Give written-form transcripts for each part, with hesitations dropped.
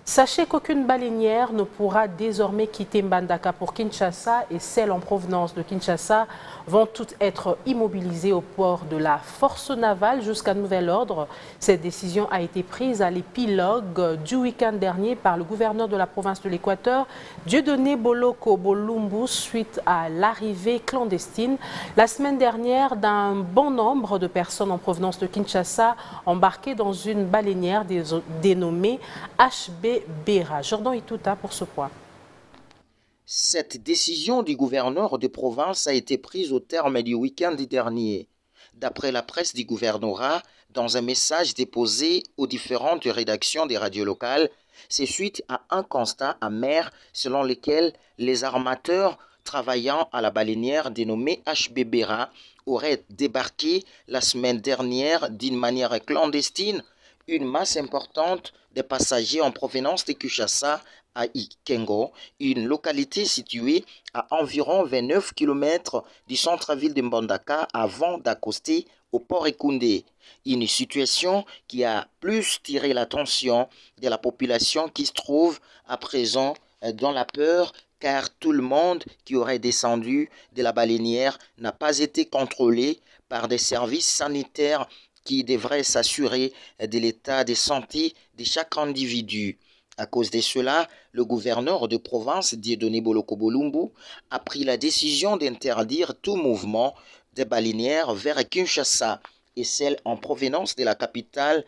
Sachez qu'aucune baleinière ne pourra désormais quitter Mbandaka pour Kinshasa et celles en provenance de Kinshasa vont toutes être immobilisées au port de la force navale jusqu'à nouvel ordre. Cette décision a été prise à l'épilogue du week-end dernier par le gouverneur de la province de l'Équateur, Dieudonné Boloko Bolumbu, suite à l'arrivée clandestine la semaine dernière d'un bon nombre de personnes en provenance de Kinshasa embarquées dans une baleinière dénommée HB Béra. Jordan Itouta pour ce point. Cette décision du gouverneur de province a été prise au terme du week-end dernier. D'après la presse du gouvernorat, dans un message déposé aux différentes rédactions des radios locales, c'est suite à un constat amer selon lequel les armateurs travaillant à la baleinière dénommée HB Béra auraient débarqué la semaine dernière d'une manière clandestine une masse importante de passagers en provenance de Kinshasa à Ikengo, une localité située à environ 29 km du centre-ville de Mbandaka avant d'accoster au port Ekoundé. Une situation qui a plus tiré l'attention de la population qui se trouve à présent dans la peur car tout le monde qui aurait descendu de la baleinière n'a pas été contrôlé par des services sanitaires qui devraient s'assurer de l'état de santé de chaque individu. À cause de cela, le gouverneur de province, Dieudonné Boloko Bolumbu, a pris la décision d'interdire tout mouvement de baleinières vers Kinshasa et celles en provenance de la capitale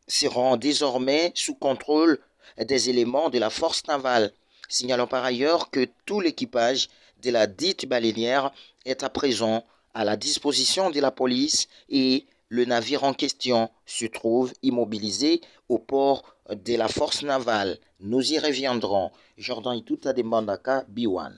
seront désormais sous contrôle des éléments de la force navale. Signalons par ailleurs que tout l'équipage de la dite baleinière est à présent à la disposition de la police et le navire en question se trouve immobilisé au port de la force navale. Nous y reviendrons. Jordan Itouta de Mbandaka, B1.